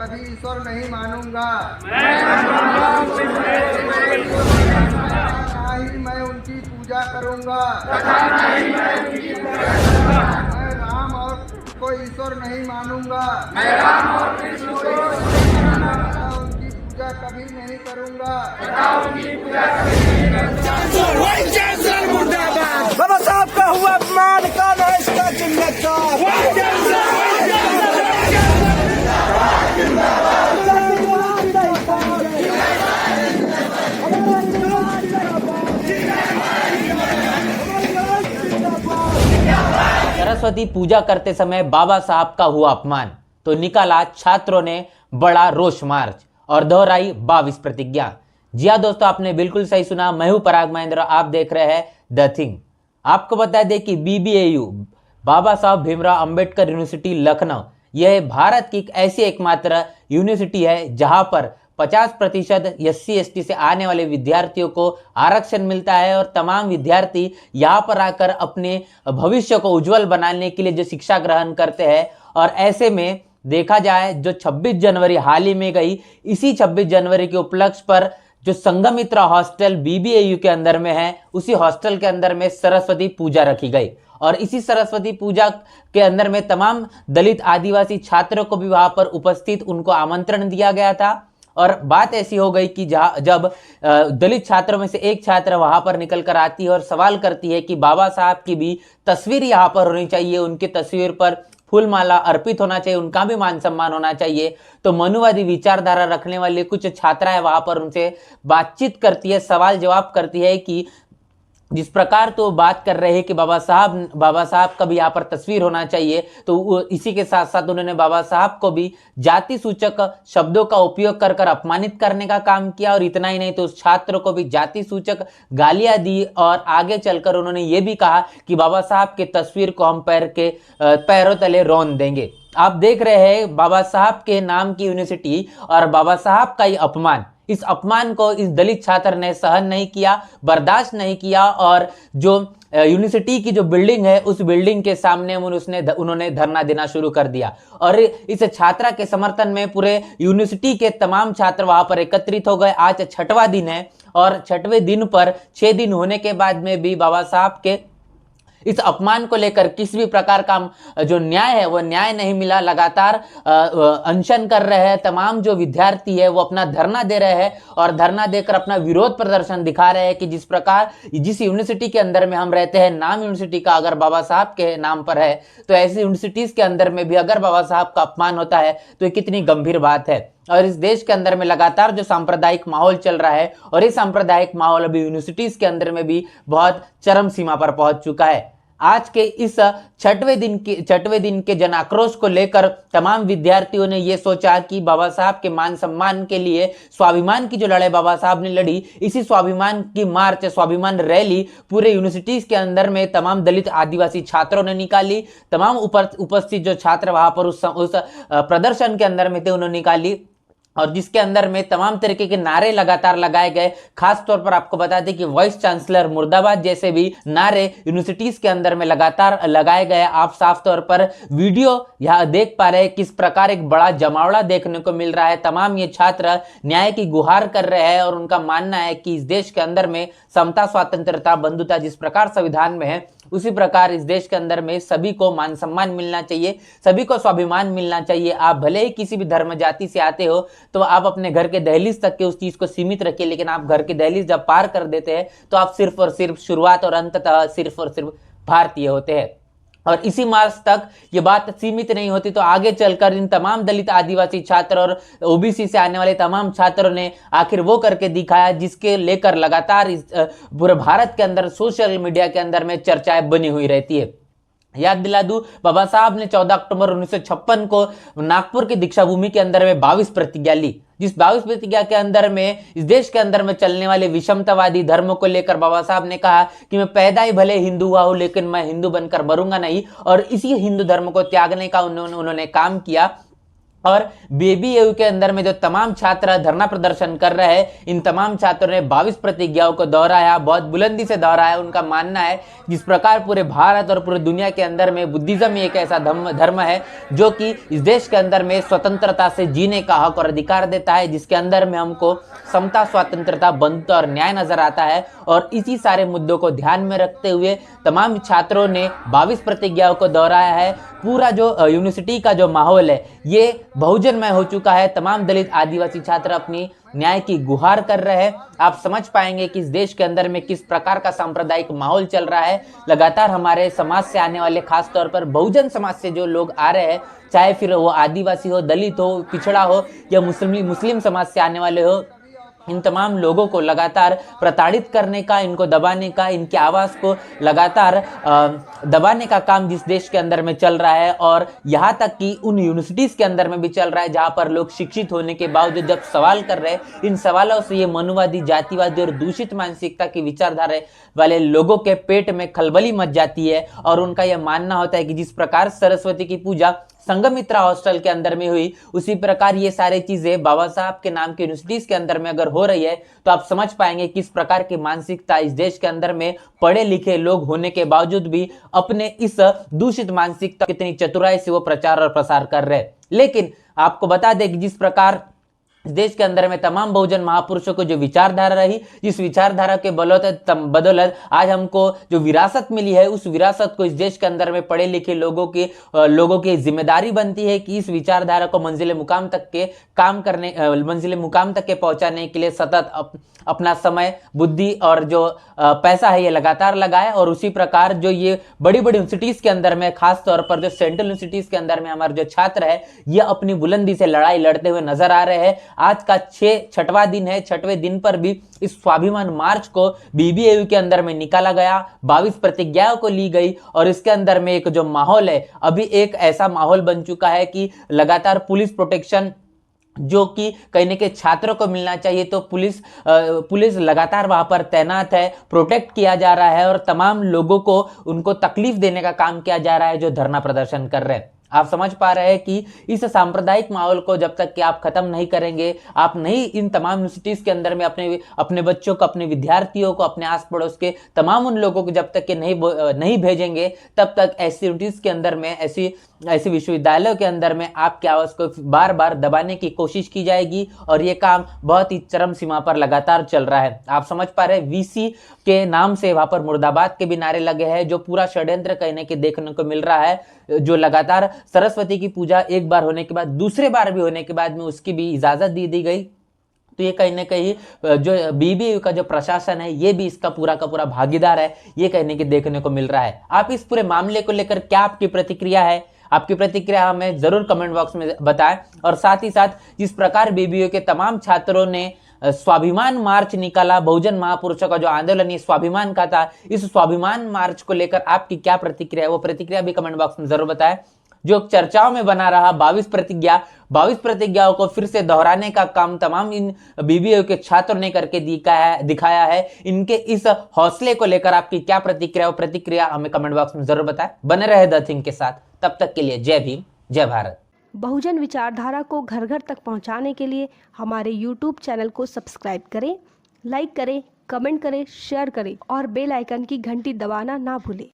कभी ईश्वर नहीं मानूंगा। ना ही मैं उनकी पूजा करूंगा। मैं राम और कृष्ण को ईश्वर नहीं मानूंगा। तथा उनकी पूजा कभी नहीं करूंगा। बाबा साहब का हुआ अपमान, कौन है इसका जिम्मेदार? सरस्वती पूजा करते समय बाबा साहब का हुआ अपमान, तो निकाला छात्रों ने बड़ा रोष मार्च और दोहराई 22 प्रतिज्ञा। जी हाँ दोस्तों, आपने बिल्कुल सही सुना। मैं हूं पराग महेंद्र, आप देख रहे हैं द थिंग। आपको बता दें कि BBAU बाबा साहब भीमराव अंबेडकर यूनिवर्सिटी लखनऊ, यह भारत की ऐसी एकमात्र यूनिवर्सिटी है जहां पर 50% SC/ST से आने वाले विद्यार्थियों को आरक्षण मिलता है और तमाम विद्यार्थी यहाँ पर आकर अपने भविष्य को उज्जवल बनाने के लिए जो शिक्षा ग्रहण करते हैं। और ऐसे में देखा जाए, जो 26 जनवरी हाल ही में गई, इसी 26 जनवरी के उपलक्ष्य पर जो संघमित्रा हॉस्टल BBAU के अंदर में है, उसी हॉस्टल के अंदर में सरस्वती पूजा रखी गई। और इसी सरस्वती पूजा के अंदर में तमाम दलित आदिवासी छात्रों को भी वहां पर उपस्थित उनको आमंत्रण दिया गया था। और बात ऐसी हो गई कि जब दलित छात्रों में से एक छात्र वहां पर निकल कर आती है और सवाल करती है कि बाबा साहब की भी तस्वीर यहाँ पर होनी चाहिए, उनकी तस्वीर पर फूल माला अर्पित होना चाहिए, उनका भी मान सम्मान होना चाहिए, तो मनुवादी विचारधारा रखने वाली कुछ छात्राएं वहां पर उनसे बातचीत करती है, सवाल जवाब करती है कि जिस प्रकार तो बात कर रहे हैं कि बाबा साहब का भी यहाँ पर तस्वीर होना चाहिए, तो इसी के साथ साथ उन्होंने बाबा साहब को भी जाति सूचक शब्दों का उपयोग कर अपमानित करने का काम किया। और इतना ही नहीं, तो उस छात्र को भी जाति सूचक गालियां दी और आगे चलकर उन्होंने ये भी कहा कि बाबा साहब की तस्वीर को हम पैरों तले रौंद देंगे। आप देख रहे हैं बाबा साहब के नाम की यूनिवर्सिटी और बाबा साहब का ये अपमान, इस अपमान को इस दलित छात्र ने सहन नहीं किया, बर्दाश्त नहीं किया और जो यूनिवर्सिटी की जो बिल्डिंग है, उस बिल्डिंग के सामने उन्होंने धरना देना शुरू कर दिया। और इस छात्रा के समर्थन में पूरे यूनिवर्सिटी के तमाम छात्र वहां पर एकत्रित हो गए। आज 6वां दिन है और 6वें दिन पर 6 दिन होने के बाद में भी बाबा साहब के इस अपमान को लेकर किसी भी प्रकार का जो न्याय है वो न्याय नहीं मिला। लगातार अनशन कर रहे हैं तमाम जो विद्यार्थी है, वो अपना धरना दे रहे हैं और धरना देकर अपना विरोध प्रदर्शन दिखा रहे हैं कि जिस प्रकार जिस यूनिवर्सिटी के अंदर में हम रहते हैं, नाम यूनिवर्सिटी का अगर बाबा साहब के नाम पर है, तो ऐसी यूनिवर्सिटीज के अंदर में भी अगर बाबा साहब का अपमान होता है तो ये कितनी गंभीर बात है। और इस देश के अंदर में लगातार जो सांप्रदायिक माहौल चल रहा है, और ये सांप्रदायिक माहौल अभी यूनिवर्सिटीज के अंदर में भी बहुत चरम सीमा पर पहुंच चुका है। आज के इस 6वें दिन के जन आक्रोश को लेकर तमाम विद्यार्थियों ने यह सोचा कि बाबा साहब के मान सम्मान के लिए स्वाभिमान की जो लड़ाई बाबा साहब ने लड़ी, इसी स्वाभिमान की मार्च, स्वाभिमान रैली पूरे यूनिवर्सिटीज के अंदर में तमाम दलित आदिवासी छात्रों ने निकाली। तमाम उपस्थित जो छात्र वहां पर उस प्रदर्शन के अंदर में थे, उन्होंने निकाली, और जिसके अंदर में तमाम तरीके के नारे लगातार लगाए गए। खास तौर पर आपको बता दें कि वाइस चांसलर मुर्दाबाद जैसे भी नारे यूनिवर्सिटीज के अंदर में लगातार लगाए गए। आप साफ तौर पर वीडियो यहाँ देख पा रहे हैं किस प्रकार एक बड़ा जमावड़ा देखने को मिल रहा है। तमाम ये छात्र न्याय की गुहार कर रहे हैं और उनका मानना है कि इस देश के अंदर में समता, स्वतंत्रता, बंधुता जिस प्रकार संविधान में है, उसी प्रकार इस देश के अंदर में सभी को मान सम्मान मिलना चाहिए, सभी को स्वाभिमान मिलना चाहिए। आप भले ही किसी भी धर्म जाति से आते हो, तो आप अपने घर के दहलीज तक के उस चीज को सीमित रखिए, लेकिन आप घर के दहलीज जब पार कर देते हैं तो आप सिर्फ और सिर्फ शुरुआत और अंततः सिर्फ और सिर्फ भारतीय होते हैं। और इसी मार्च तक ये बात सीमित नहीं होती, तो आगे चलकर इन तमाम दलित आदिवासी छात्र और OBC से आने वाले तमाम छात्रों ने आखिर वो करके दिखाया, जिसके लेकर लगातार इस पूरे भारत के अंदर सोशल मीडिया के अंदर में चर्चाएं बनी हुई रहती है। याद दिला दूं, बाबा साहब ने 14 अक्टूबर 1956 को नागपुर की दीक्षा भूमि के अंदर में 22 प्रतिज्ञा ली। जिस 22 प्रतिज्ञा के अंदर में इस देश के अंदर में चलने वाले विषमतावादी धर्मों को लेकर बाबा साहब ने कहा कि मैं पैदा ही भले हिंदू हुआ हूं, लेकिन मैं हिंदू बनकर मरूंगा नहीं। और इसी हिंदू धर्म को त्यागने का उन्होंने काम किया। और बीबीएयू के अंदर में जो तमाम छात्र धरना प्रदर्शन कर रहे हैं, इन तमाम छात्रों ने 22 प्रतिज्ञाओं को दोहराया, बहुत बुलंदी से दोहराया। उनका मानना है जिस प्रकार पूरे भारत और पूरे दुनिया के अंदर में बुद्धिज्म एक ऐसा धर्म है जो कि इस देश के अंदर में स्वतंत्रता से जीने का हक और अधिकार देता है, जिसके अंदर में हमको समता, स्वतंत्रता, बंधुत्व और न्याय नजर आता है। और इसी सारे मुद्दों को ध्यान में रखते हुए तमाम छात्रों ने 22 प्रतिज्ञाओं को दोहराया है। पूरा जो यूनिवर्सिटी का जो माहौल है ये बहुजनमय हो चुका है। तमाम दलित आदिवासी छात्र अपनी न्याय की गुहार कर रहे हैं। आप समझ पाएंगे कि इस देश के अंदर में किस प्रकार का सांप्रदायिक माहौल चल रहा है। लगातार हमारे समाज से आने वाले, खास तौर पर बहुजन समाज से जो लोग आ रहे हैं, चाहे फिर वो आदिवासी हो, दलित हो, पिछड़ा हो या मुस्लिम समाज से आने वाले हो, इन तमाम लोगों को लगातार प्रताड़ित करने का, इनको दबाने का, इनकी आवाज़ को लगातार दबाने का काम जिस देश के अंदर में चल रहा है, और यहाँ तक कि उन यूनिवर्सिटीज़ के अंदर में भी चल रहा है जहाँ पर लोग शिक्षित होने के बावजूद जब सवाल कर रहे हैं, इन सवालों से ये मनुवादी, जातिवादी और दूषित मानसिकता की विचारधारा वाले लोगों के पेट में खलबली मच जाती है। और उनका यह मानना होता है कि जिस प्रकार सरस्वती की पूजा संघमित्रा हॉस्टल के अंदर में हुई, उसी प्रकार ये सारी चीजें बाबा साहब के नाम की यूनिवर्सिटीज के अंदर में अगर हो रही है तो आप समझ पाएंगे किस प्रकार की मानसिकता इस देश के अंदर में पढ़े लिखे लोग होने के बावजूद भी अपने इस दूषित मानसिकता कितनी चतुराई से वो प्रचार और प्रसार कर रहे हैं। लेकिन आपको बता दें कि जिस प्रकार देश के अंदर में तमाम बहुजन महापुरुषों को जो विचारधारा रही, जिस विचारधारा के बदौलत आज हमको जो विरासत मिली है, उस विरासत को इस देश के अंदर में पढ़े लिखे लोगों की जिम्मेदारी बनती है कि इस विचारधारा को मंजिल मुकाम तक के पहुंचाने के लिए सतत अपना समय, बुद्धि और जो पैसा है ये लगातार लगाए। और उसी प्रकार जो ये बड़ी बड़ी यूनिवर्सिटीज के अंदर में, खास तौर पर जो सेंट्रल यूनिवर्सिटीज के अंदर में हमारे जो छात्र है ये अपनी बुलंदी से लड़ाई लड़ते हुए नजर आ रहे हैं। आज का 6वां दिन है। 6वें दिन पर भी इस स्वाभिमान मार्च को बीबीएयू के अंदर में निकाला गया, 22 प्रतिज्ञाओं को ली गई। और इसके अंदर में एक जो माहौल है, अभी एक ऐसा माहौल बन चुका है कि लगातार पुलिस प्रोटेक्शन जो कि कहीं ना कहीं छात्रों को मिलना चाहिए, तो पुलिस लगातार वहां पर तैनात है, प्रोटेक्ट किया जा रहा है और तमाम लोगों को उनको तकलीफ देने का काम किया जा रहा है जो धरना प्रदर्शन कर रहे हैं। आप समझ पा रहे हैं कि इस सांप्रदायिक माहौल को जब तक कि आप खत्म नहीं करेंगे, आप नहीं इन तमाम यूनिवर्सिटीज के अंदर में अपने बच्चों को, अपने विद्यार्थियों को, अपने आस पड़ोस के तमाम उन लोगों को जब तक कि नहीं भेजेंगे, तब तक ऐसी यूनिवर्सिटीज के अंदर में, ऐसे विश्वविद्यालयों के अंदर में आपकी आवाज को बार बार दबाने की कोशिश की जाएगी। और ये काम बहुत ही चरम सीमा पर लगातार चल रहा है। आप समझ पा रहे हैं, वीसी के नाम से वहां पर मुर्दाबाद के भी नारे लगे हैं, जो पूरा षड्यंत्र कहने के देखने को मिल रहा है, जो लगातार सरस्वती की पूजा एक बार होने के बाद, दूसरे बार भी होने के बाद में उसकी भी इजाजत दी गई। तो ये कहीं ना कहीं जो बीबीएयू का जो प्रशासन है ये भी इसका पूरा का पूरा भागीदार है, ये कहने के देखने को मिल रहा है। आप इस पूरे मामले को लेकर क्या आपकी प्रतिक्रिया है? आपकी प्रतिक्रिया हमें जरूर कमेंट बॉक्स में बताएं। और साथ ही साथ जिस प्रकार बीबीएयू के तमाम छात्रों ने स्वाभिमान मार्च निकाला, बहुजन महापुरुषों का जो आंदोलन ये स्वाभिमान का था, इस स्वाभिमान मार्च को लेकर आपकी क्या प्रतिक्रिया है, वो प्रतिक्रिया भी कमेंट बॉक्स में जरूर बताएं। जो चर्चाओं में बना रहा 22 प्रतिज्ञाओं को फिर से दोहराने का काम तमाम इन बीबीएयू के छात्रों ने करके दिखाया है। इनके इस हौसले को लेकर आपकी क्या प्रतिक्रिया, वो प्रतिक्रिया हमें कमेंट बॉक्स में जरूर बताएं। बने रहे द थिंक के साथ, तब तक के लिए जय भीम, जय भारत। बहुजन विचारधारा को घर घर तक पहुंचाने के लिए हमारे YouTube चैनल को सब्सक्राइब करें, लाइक करें, कमेंट करें, शेयर करें और बेल आइकन की घंटी दबाना ना भूलें।